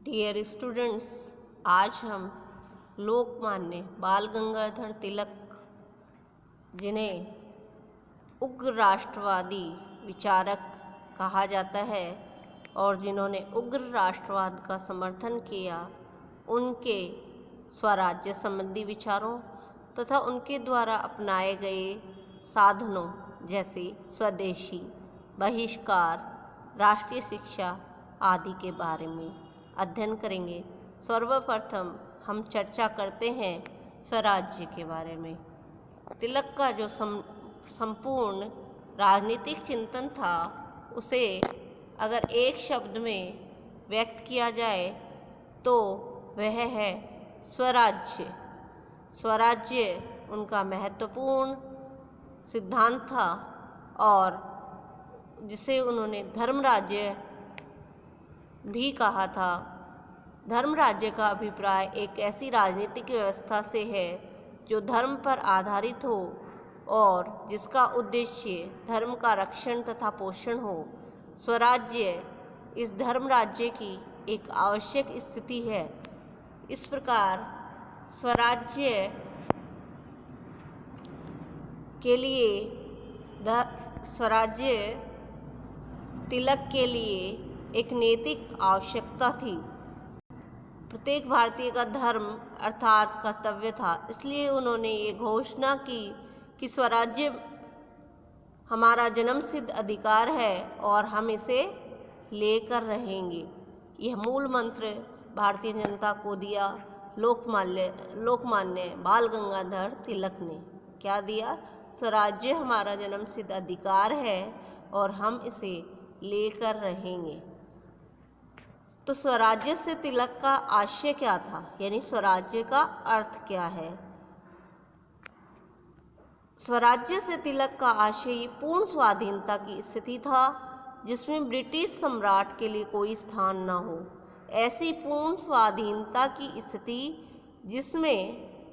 Dear students, आज हम लोकमान्य बाल गंगाधर तिलक, जिन्हें उग्र राष्ट्रवादी विचारक कहा जाता है और जिन्होंने उग्र राष्ट्रवाद का समर्थन किया, उनके स्वराज्य संबंधी विचारों तथा उनके द्वारा अपनाए गए साधनों जैसे स्वदेशी, बहिष्कार, राष्ट्रीय शिक्षा आदि के बारे में अध्ययन करेंगे। सर्वप्रथम हम चर्चा करते हैं स्वराज्य के बारे में। तिलक का जो संपूर्ण राजनीतिक चिंतन था, उसे अगर एक शब्द में व्यक्त किया जाए तो वह है स्वराज्य। स्वराज्य उनका महत्वपूर्ण सिद्धांत था और जिसे उन्होंने धर्म राज्य भी कहा था। धर्म राज्य का अभिप्राय एक ऐसी राजनीतिक व्यवस्था से है जो धर्म पर आधारित हो और जिसका उद्देश्य धर्म का रक्षण तथा पोषण हो। स्वराज्य इस धर्म राज्य की एक आवश्यक स्थिति है। इस प्रकार स्वराज्य के लिए स्वराज्य तिलक के लिए एक नैतिक आवश्यकता थी। प्रत्येक भारतीय का धर्म अर्थात कर्तव्य था। इसलिए उन्होंने ये घोषणा की कि स्वराज्य हमारा जन्मसिद्ध अधिकार है और हम इसे लेकर रहेंगे। यह मूल मंत्र भारतीय जनता को दिया लोकमान्य बाल गंगाधर तिलक ने। क्या दिया? स्वराज्य हमारा जन्मसिद्ध अधिकार है और हम इसे लेकर रहेंगे। तो स्वराज्य से तिलक का आशय क्या था, यानी स्वराज्य का अर्थ क्या है? स्वराज्य से तिलक का आशय पूर्ण स्वाधीनता की स्थिति था जिसमें ब्रिटिश सम्राट के लिए कोई स्थान न हो। ऐसी पूर्ण स्वाधीनता की स्थिति जिसमें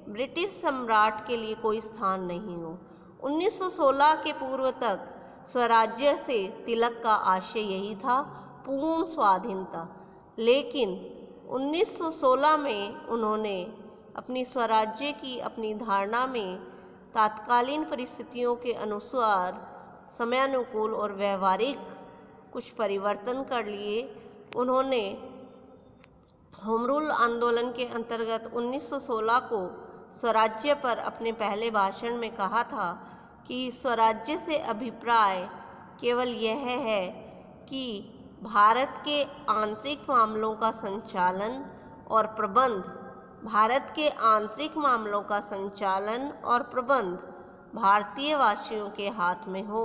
ब्रिटिश सम्राट के लिए कोई स्थान नहीं हो। 1916 के पूर्व तक स्वराज्य से तिलक का आशय यही था, पूर्ण स्वाधीनता। लेकिन 1916 में उन्होंने अपनी स्वराज्य की अपनी धारणा में तात्कालीन परिस्थितियों के अनुसार समयानुकूल और व्यवहारिक कुछ परिवर्तन कर लिए। उन्होंने होम रूल आंदोलन के अंतर्गत 1916 को स्वराज्य पर अपने पहले भाषण में कहा था कि स्वराज्य से अभिप्राय केवल यह है कि भारत के आंतरिक मामलों का संचालन और प्रबंध भारतीय वासियों के हाथ में हो।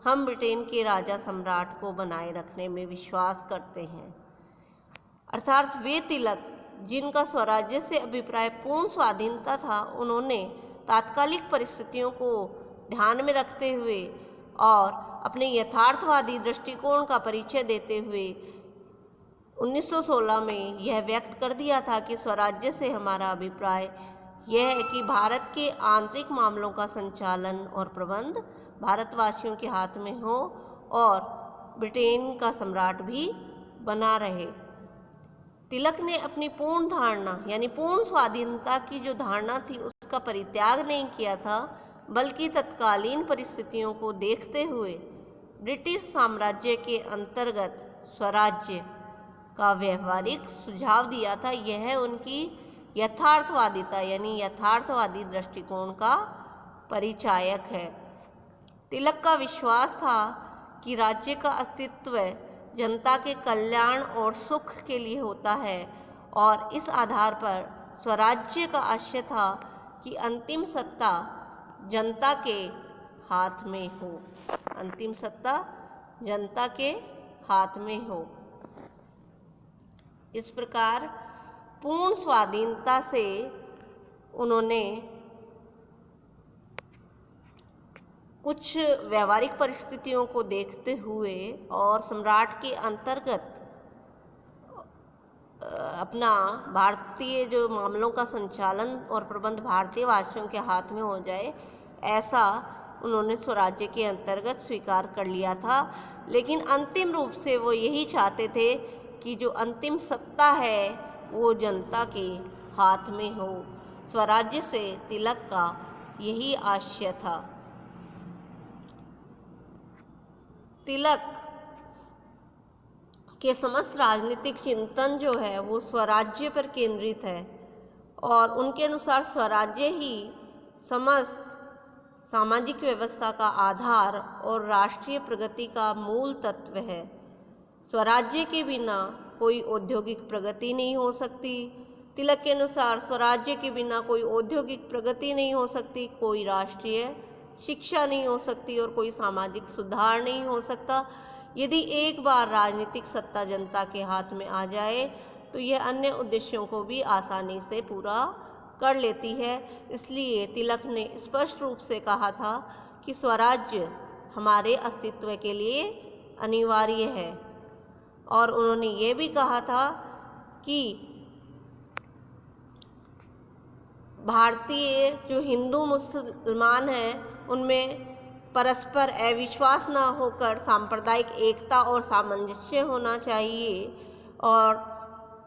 हम ब्रिटेन के राजा सम्राट को बनाए रखने में विश्वास करते हैं। अर्थात वे तिलक जिनका स्वराज्य से अभिप्राय पूर्ण स्वाधीनता था, उन्होंने तात्कालिक परिस्थितियों को ध्यान में रखते हुए और अपने यथार्थवादी दृष्टिकोण का परिचय देते हुए 1916 में यह व्यक्त कर दिया था कि स्वराज्य से हमारा अभिप्राय यह है कि भारत के आंतरिक मामलों का संचालन और प्रबंध भारतवासियों के हाथ में हो और ब्रिटेन का सम्राट भी बना रहे। तिलक ने अपनी पूर्ण धारणा यानी पूर्ण स्वाधीनता की जो धारणा थी, उसका परित्याग नहीं किया था, बल्कि तत्कालीन परिस्थितियों को देखते हुए ब्रिटिश साम्राज्य के अंतर्गत स्वराज्य का व्यवहारिक सुझाव दिया था। यह उनकी यथार्थवादिता यानी यथार्थवादी दृष्टिकोण का परिचायक है। तिलक का विश्वास था कि राज्य का अस्तित्व जनता के कल्याण और सुख के लिए होता है और इस आधार पर स्वराज्य का आशय था कि अंतिम सत्ता जनता के हाथ में हो। अंतिम सत्ता जनता के हाथ में हो। इस प्रकार पूर्ण स्वाधीनता से उन्होंने कुछ व्यवहारिक परिस्थितियों को देखते हुए और सम्राट के अंतर्गत अपना भारतीय जो मामलों का संचालन और प्रबंध भारतीय वासियों के हाथ में हो जाए, ऐसा उन्होंने स्वराज्य के अंतर्गत स्वीकार कर लिया था। लेकिन अंतिम रूप से वो यही चाहते थे कि जो अंतिम सत्ता है वो जनता के हाथ में हो। स्वराज्य से तिलक का यही आशय था। तिलक के समस्त राजनीतिक चिंतन जो है वो स्वराज्य पर केंद्रित है और उनके अनुसार स्वराज्य ही समस्त सामाजिक व्यवस्था का आधार और राष्ट्रीय प्रगति का मूल तत्व है। स्वराज्य के बिना कोई औद्योगिक प्रगति नहीं हो सकती। तिलक के अनुसार स्वराज्य के बिना कोई औद्योगिक प्रगति नहीं हो सकती, कोई राष्ट्रीय शिक्षा नहीं हो सकती और कोई सामाजिक सुधार नहीं हो सकता। यदि एक बार राजनीतिक सत्ता जनता के हाथ में आ जाए तो यह अन्य उद्देश्यों को भी आसानी से पूरा कर लेती है। इसलिए तिलक ने स्पष्ट रूप से कहा था कि स्वराज्य हमारे अस्तित्व के लिए अनिवार्य है और उन्होंने ये भी कहा था कि भारतीय जो हिंदू मुसलमान हैं उनमें परस्पर अविश्वास न होकर सांप्रदायिक एकता और सामंजस्य होना चाहिए। और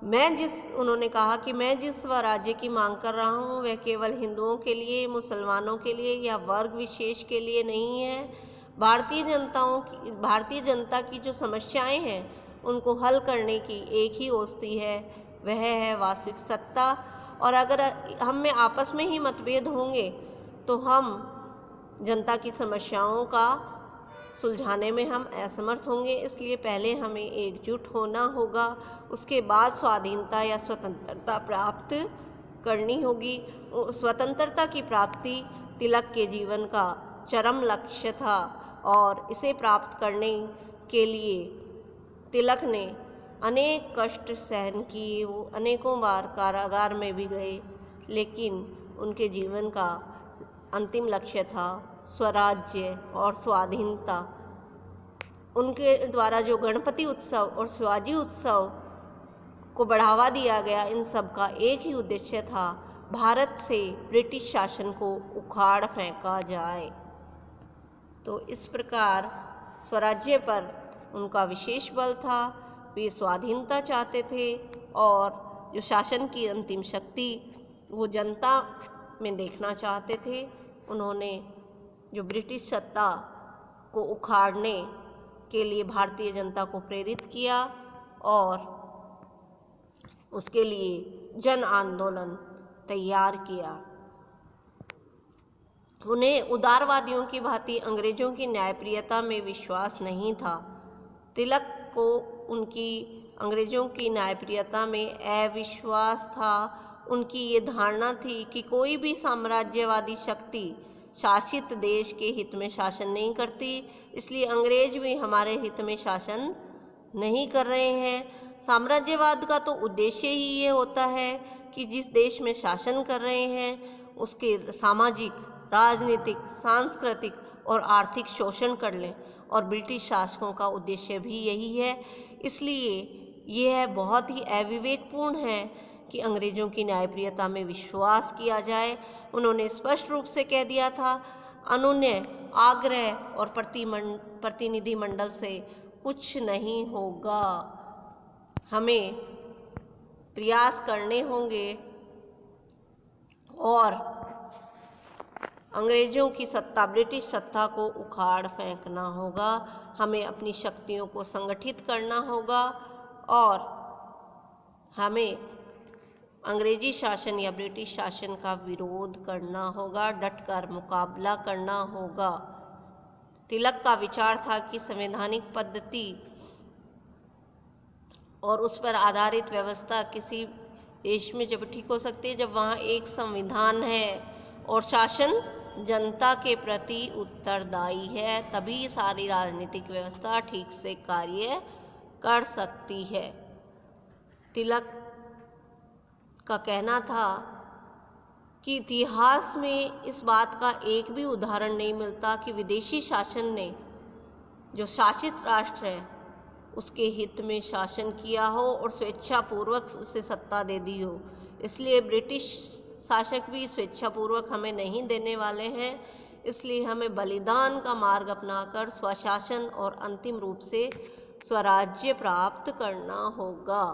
उन्होंने कहा कि मैं जिस स्वराज्य की मांग कर रहा हूँ वह केवल हिंदुओं के लिए, मुसलमानों के लिए या वर्ग विशेष के लिए नहीं है। भारतीय जनता की जो समस्याएं हैं उनको हल करने की एक ही ओस्ती है, वह है वास्तविक सत्ता। और अगर हम में आपस में ही मतभेद होंगे तो हम जनता की समस्याओं का सुलझाने में हम असमर्थ होंगे। इसलिए पहले हमें एकजुट होना होगा, उसके बाद स्वाधीनता या स्वतंत्रता प्राप्त करनी होगी। स्वतंत्रता की प्राप्ति तिलक के जीवन का चरम लक्ष्य था और इसे प्राप्त करने के लिए तिलक ने अनेक कष्ट सहन किए। वो अनेकों बार कारागार में भी गए, लेकिन उनके जीवन का अंतिम लक्ष्य था स्वराज्य और स्वाधीनता। उनके द्वारा जो गणपति उत्सव और शिवाजी उत्सव को बढ़ावा दिया गया, इन सब का एक ही उद्देश्य था, भारत से ब्रिटिश शासन को उखाड़ फेंका जाए। तो इस प्रकार स्वराज्य पर उनका विशेष बल था। वे स्वाधीनता चाहते थे और जो शासन की अंतिम शक्ति वो जनता में देखना चाहते थे। उन्होंने जो ब्रिटिश सत्ता को उखाड़ने के लिए भारतीय जनता को प्रेरित किया और उसके लिए जन आंदोलन तैयार किया। उन्हें उदारवादियों की भांति अंग्रेजों की न्यायप्रियता में विश्वास नहीं था। तिलक को उनकी अंग्रेजों की न्यायप्रियता में अविश्वास था। उनकी ये धारणा थी कि कोई भी साम्राज्यवादी शक्ति शासित देश के हित में शासन नहीं करती, इसलिए अंग्रेज भी हमारे हित में शासन नहीं कर रहे हैं। साम्राज्यवाद का तो उद्देश्य ही ये होता है कि जिस देश में शासन कर रहे हैं उसके सामाजिक, राजनीतिक, सांस्कृतिक और आर्थिक शोषण कर लें, और ब्रिटिश शासकों का उद्देश्य भी यही है। इसलिए यह बहुत ही अविवेकपूर्ण है कि अंग्रेज़ों की न्यायप्रियता में विश्वास किया जाए। उन्होंने स्पष्ट रूप से कह दिया था, अनुनय, आग्रह और प्रतिनिधिमंडल से कुछ नहीं होगा, हमें प्रयास करने होंगे और अंग्रेज़ों की सत्ता, ब्रिटिश सत्ता को उखाड़ फेंकना होगा। हमें अपनी शक्तियों को संगठित करना होगा और हमें अंग्रेजी शासन या ब्रिटिश शासन का विरोध करना होगा, डटकर मुकाबला करना होगा। तिलक का विचार था कि संवैधानिक पद्धति और उस पर आधारित व्यवस्था किसी देश में जब ठीक हो सकती है जब वहाँ एक संविधान है और शासन जनता के प्रति उत्तरदायी है, तभी सारी राजनीतिक व्यवस्था ठीक से कार्य कर सकती है। तिलक का कहना था कि इतिहास में इस बात का एक भी उदाहरण नहीं मिलता कि विदेशी शासन ने जो शासित राष्ट्र है उसके हित में शासन किया हो और स्वेच्छापूर्वक उसे सत्ता दे दी हो। इसलिए ब्रिटिश शासक भी स्वेच्छापूर्वक हमें नहीं देने वाले हैं। इसलिए हमें बलिदान का मार्ग अपनाकर स्वशासन और अंतिम रूप से स्वराज्य प्राप्त करना होगा।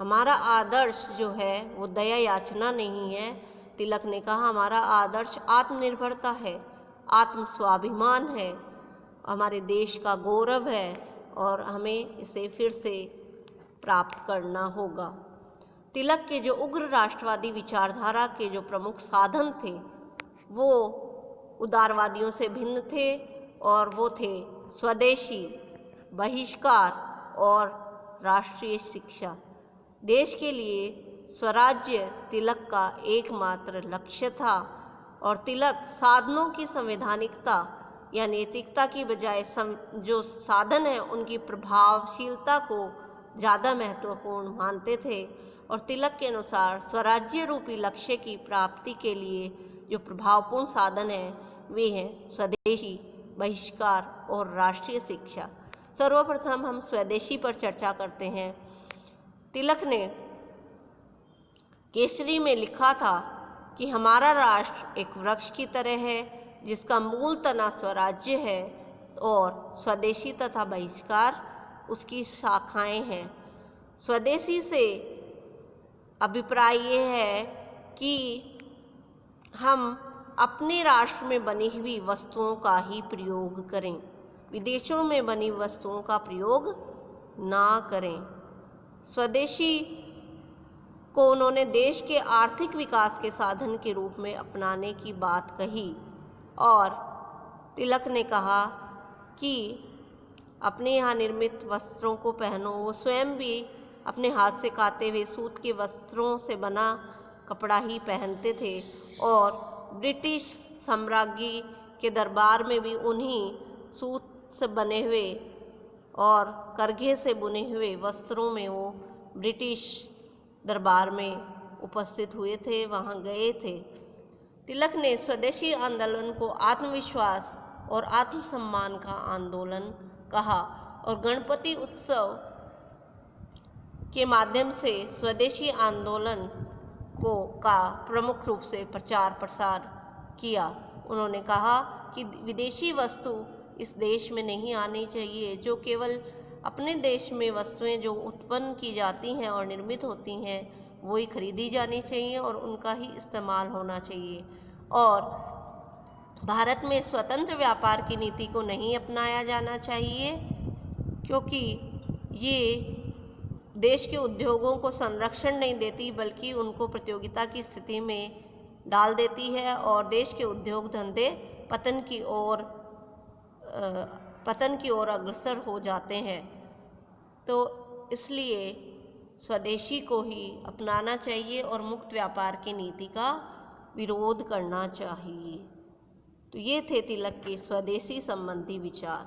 हमारा आदर्श जो है वो दया याचना नहीं है। तिलक ने कहा हमारा आदर्श आत्मनिर्भरता है, आत्म स्वाभिमान है, हमारे देश का गौरव है और हमें इसे फिर से प्राप्त करना होगा। तिलक के जो उग्र राष्ट्रवादी विचारधारा के जो प्रमुख साधन थे वो उदारवादियों से भिन्न थे और वो थे स्वदेशी, बहिष्कार और राष्ट्रीय शिक्षा। देश के लिए स्वराज्य तिलक का एकमात्र लक्ष्य था और तिलक साधनों की संवैधानिकता या नैतिकता की बजाय जो साधन है उनकी प्रभावशीलता को ज़्यादा महत्वपूर्ण मानते थे और तिलक के अनुसार स्वराज्य रूपी लक्ष्य की प्राप्ति के लिए जो प्रभावपूर्ण साधन हैं वे हैं स्वदेशी, बहिष्कार और राष्ट्रीय शिक्षा। सर्वप्रथम हम स्वदेशी पर चर्चा करते हैं। तिलक ने केसरी में लिखा था कि हमारा राष्ट्र एक वृक्ष की तरह है जिसका मूल तना स्वराज्य है और स्वदेशी तथा बहिष्कार उसकी शाखाएं हैं। स्वदेशी से अभिप्राय ये है कि हम अपने राष्ट्र में बनी हुई वस्तुओं का ही प्रयोग करें, विदेशों में बनी वस्तुओं का प्रयोग ना करें। स्वदेशी को उन्होंने देश के आर्थिक विकास के साधन के रूप में अपनाने की बात कही और तिलक ने कहा कि अपने यहाँ निर्मित वस्त्रों को पहनो। वो स्वयं भी अपने हाथ से काते हुए सूत के वस्त्रों से बना कपड़ा ही पहनते थे और ब्रिटिश साम्राज्य के दरबार में भी उन्हीं सूत से बने हुए और करघे से बुने हुए वस्त्रों में वो ब्रिटिश दरबार में उपस्थित हुए थे, वहाँ गए थे। तिलक ने स्वदेशी आंदोलन को आत्मविश्वास और आत्मसम्मान का आंदोलन कहा और गणपति उत्सव के माध्यम से स्वदेशी आंदोलन का प्रमुख रूप से प्रचार प्रसार किया। उन्होंने कहा कि विदेशी वस्तु इस देश में नहीं आनी चाहिए, जो केवल अपने देश में वस्तुएं जो उत्पन्न की जाती हैं और निर्मित होती हैं वही खरीदी जानी चाहिए और उनका ही इस्तेमाल होना चाहिए। और भारत में स्वतंत्र व्यापार की नीति को नहीं अपनाया जाना चाहिए क्योंकि ये देश के उद्योगों को संरक्षण नहीं देती बल्कि उनको प्रतियोगिता की स्थिति में डाल देती है और देश के उद्योग धंधे पतन की ओर अग्रसर हो जाते हैं। तो इसलिए स्वदेशी को ही अपनाना चाहिए और मुक्त व्यापार की नीति का विरोध करना चाहिए। तो ये थे तिलक के स्वदेशी संबंधी विचार।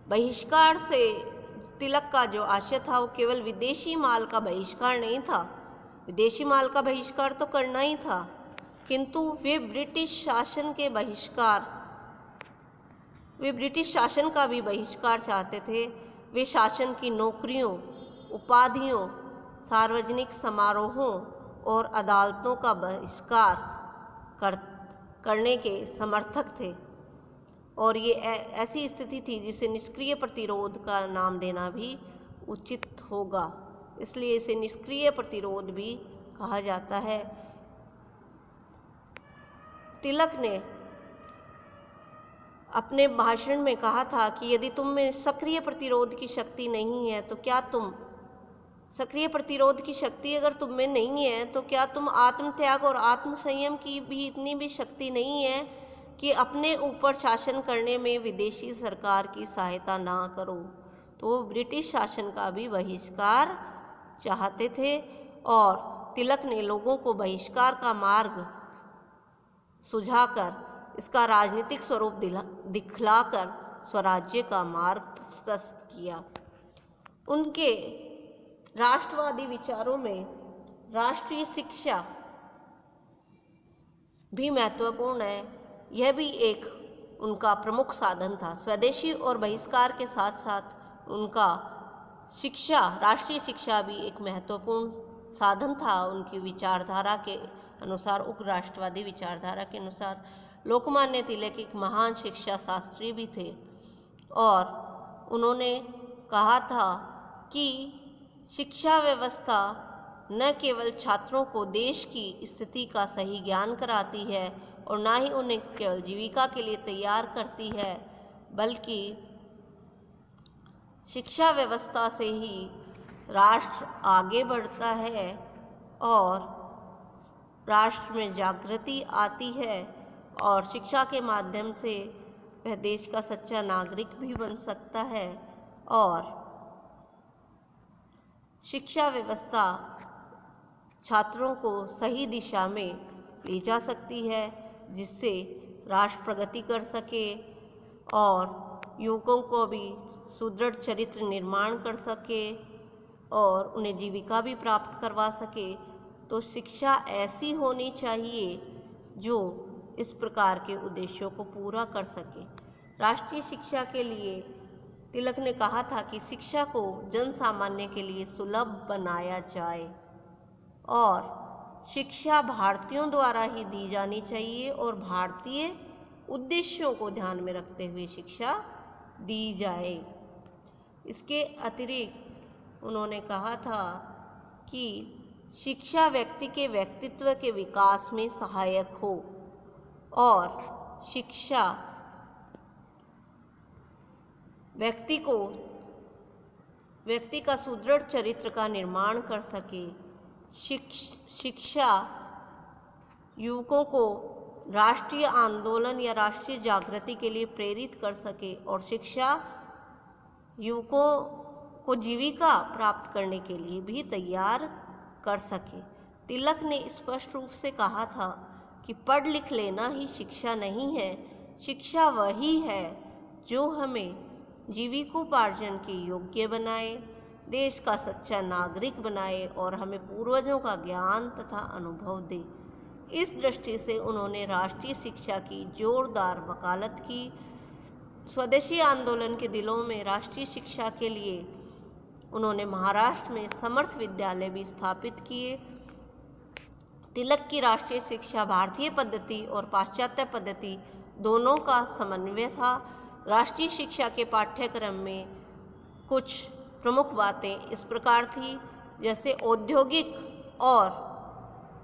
बहिष्कार से तिलक का जो आशय था वो केवल विदेशी माल का बहिष्कार नहीं था। विदेशी माल का बहिष्कार तो करना ही था, किंतु वे ब्रिटिश शासन का भी बहिष्कार चाहते थे। वे शासन की नौकरियों, उपाधियों, सार्वजनिक समारोहों और अदालतों का बहिष्कार करने के समर्थक थे और ये ऐसी स्थिति थी जिसे निष्क्रिय प्रतिरोध का नाम देना भी उचित होगा, इसलिए इसे निष्क्रिय प्रतिरोध भी कहा जाता है। तिलक ने अपने भाषण में कहा था कि यदि तुम में सक्रिय प्रतिरोध की शक्ति नहीं है तो क्या तुम सक्रिय प्रतिरोध की शक्ति अगर तुम में नहीं है तो क्या तुम आत्मत्याग और आत्मसंयम की भी इतनी भी शक्ति नहीं है कि अपने ऊपर शासन करने में विदेशी सरकार की सहायता ना करो। तो वो ब्रिटिश शासन का भी बहिष्कार चाहते थे और तिलक ने लोगों को बहिष्कार का मार्ग सुझाकर इसका राजनीतिक स्वरूप दिखलाकर स्वराज्य का मार्ग प्रशस्त किया। उनके राष्ट्रवादी विचारों में राष्ट्रीय शिक्षा भी महत्वपूर्ण है। यह भी एक उनका प्रमुख साधन था। स्वदेशी और बहिष्कार के साथ साथ उनका राष्ट्रीय शिक्षा भी एक महत्वपूर्ण साधन था। उनकी विचारधारा के अनुसार, उग्र राष्ट्रवादी विचारधारा के अनुसार लोकमान्य तिलक एक महान शिक्षा शास्त्री भी थे और उन्होंने कहा था कि शिक्षा व्यवस्था न केवल छात्रों को देश की स्थिति का सही ज्ञान कराती है और ना ही उन्हें केवल जीविका के लिए तैयार करती है, बल्कि शिक्षा व्यवस्था से ही राष्ट्र आगे बढ़ता है और राष्ट्र में जागृति आती है और शिक्षा के माध्यम से वह देश का सच्चा नागरिक भी बन सकता है और शिक्षा व्यवस्था छात्रों को सही दिशा में ले जा सकती है, जिससे राष्ट्र प्रगति कर सके और युवकों को भी सुदृढ़ चरित्र निर्माण कर सके और उन्हें जीविका भी प्राप्त करवा सके। तो शिक्षा ऐसी होनी चाहिए जो इस प्रकार के उद्देश्यों को पूरा कर सके। राष्ट्रीय शिक्षा के लिए तिलक ने कहा था कि शिक्षा को जन सामान्य के लिए सुलभ बनाया जाए और शिक्षा भारतीयों द्वारा ही दी जानी चाहिए और भारतीय उद्देश्यों को ध्यान में रखते हुए शिक्षा दी जाए। इसके अतिरिक्त उन्होंने कहा था कि शिक्षा व्यक्ति के व्यक्तित्व के विकास में सहायक हो और शिक्षा व्यक्ति का सुदृढ़ चरित्र का निर्माण कर सके। शिक्षा युवकों को राष्ट्रीय आंदोलन या राष्ट्रीय जागृति के लिए प्रेरित कर सके और शिक्षा युवकों को जीविका प्राप्त करने के लिए भी तैयार कर सके। तिलक ने स्पष्ट रूप से कहा था कि पढ़ लिख लेना ही शिक्षा नहीं है, शिक्षा वही है जो हमें जीविकोपार्जन के योग्य बनाए, देश का सच्चा नागरिक बनाए और हमें पूर्वजों का ज्ञान तथा अनुभव दे। इस दृष्टि से उन्होंने राष्ट्रीय शिक्षा की जोरदार वकालत की। स्वदेशी आंदोलन के दिनों में राष्ट्रीय शिक्षा के लिए उन्होंने महाराष्ट्र में समर्थ विद्यालय भी स्थापित किए। तिलक की राष्ट्रीय शिक्षा भारतीय पद्धति और पाश्चात्य पद्धति दोनों का समन्वय था। राष्ट्रीय शिक्षा के पाठ्यक्रम में कुछ प्रमुख बातें इस प्रकार थी, जैसे औद्योगिक और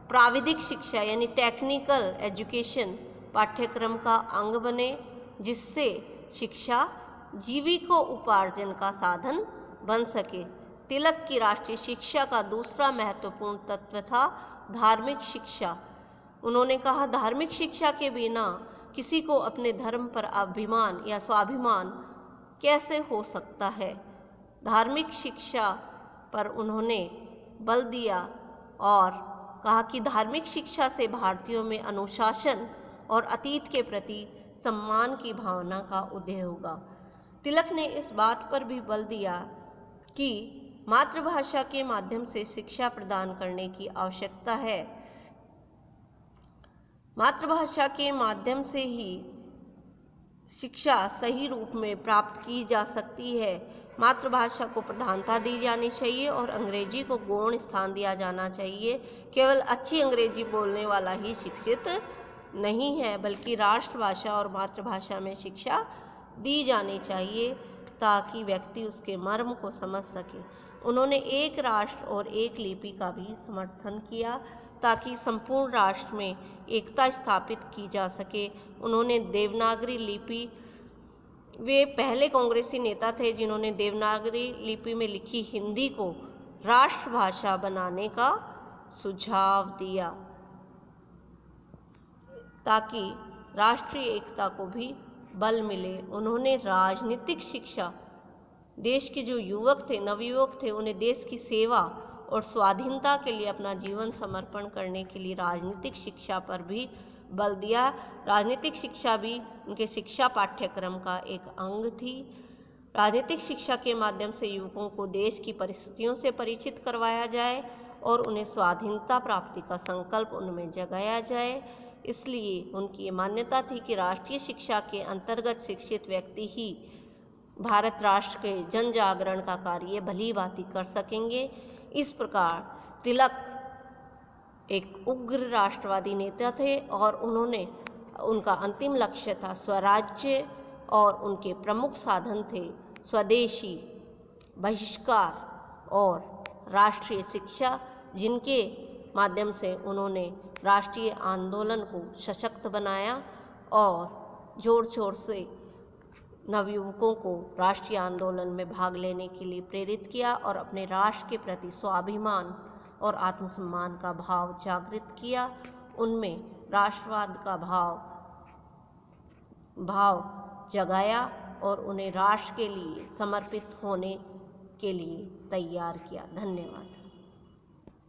प्राविधिक शिक्षा यानी टेक्निकल एजुकेशन पाठ्यक्रम का अंग बने, जिससे शिक्षा जीविकोपार्जन का साधन बन सके। तिलक की राष्ट्रीय शिक्षा का दूसरा महत्वपूर्ण तत्व था धार्मिक शिक्षा। उन्होंने कहा, धार्मिक शिक्षा के बिना किसी को अपने धर्म पर अभिमान या स्वाभिमान कैसे हो सकता है। धार्मिक शिक्षा पर उन्होंने बल दिया और कहा कि धार्मिक शिक्षा से भारतीयों में अनुशासन और अतीत के प्रति सम्मान की भावना का उदय होगा। तिलक ने इस बात पर भी बल दिया कि मातृभाषा के माध्यम से शिक्षा प्रदान करने की आवश्यकता है। मातृभाषा के माध्यम से ही शिक्षा सही रूप में प्राप्त की जा सकती है। मातृभाषा को प्रधानता दी जानी चाहिए और अंग्रेजी को गौण स्थान दिया जाना चाहिए। केवल अच्छी अंग्रेजी बोलने वाला ही शिक्षित नहीं है, बल्कि राष्ट्रभाषा और मातृभाषा में शिक्षा दी जानी चाहिए ताकि व्यक्ति उसके मर्म को समझ सके। उन्होंने एक राष्ट्र और एक लिपि का भी समर्थन किया ताकि संपूर्ण राष्ट्र में एकता स्थापित की जा सके। उन्होंने देवनागरी लिपि, वे पहले कांग्रेसी नेता थे जिन्होंने देवनागरी लिपि में लिखी हिंदी को राष्ट्रभाषा बनाने का सुझाव दिया ताकि राष्ट्रीय एकता को भी बल मिले। उन्होंने राजनीतिक शिक्षा, देश के जो युवक थे, नवयुवक थे, उन्हें देश की सेवा और स्वाधीनता के लिए अपना जीवन समर्पण करने के लिए राजनीतिक शिक्षा पर भी बल दिया। राजनीतिक शिक्षा भी उनके शिक्षा पाठ्यक्रम का एक अंग थी। राजनीतिक शिक्षा के माध्यम से युवकों को देश की परिस्थितियों से परिचित करवाया जाए और उन्हें स्वाधीनता प्राप्ति का संकल्प उनमें जगाया जाए। इसलिए उनकी ये मान्यता थी कि राष्ट्रीय शिक्षा के अंतर्गत शिक्षित व्यक्ति ही भारत राष्ट्र के जन जागरण का कार्य भली भांति कर सकेंगे। इस प्रकार तिलक एक उग्र राष्ट्रवादी नेता थे और उन्होंने उनका अंतिम लक्ष्य था स्वराज्य और उनके प्रमुख साधन थे स्वदेशी बहिष्कार और राष्ट्रीय शिक्षा, जिनके माध्यम से उन्होंने राष्ट्रीय आंदोलन को सशक्त बनाया और जोर शोर से नवयुवकों को राष्ट्रीय आंदोलन में भाग लेने के लिए प्रेरित किया और अपने राष्ट्र के प्रति स्वाभिमान और आत्मसम्मान का भाव जागृत किया। उनमें राष्ट्रवाद का भाव जगाया और उन्हें राष्ट्र के लिए समर्पित होने के लिए तैयार किया। धन्यवाद।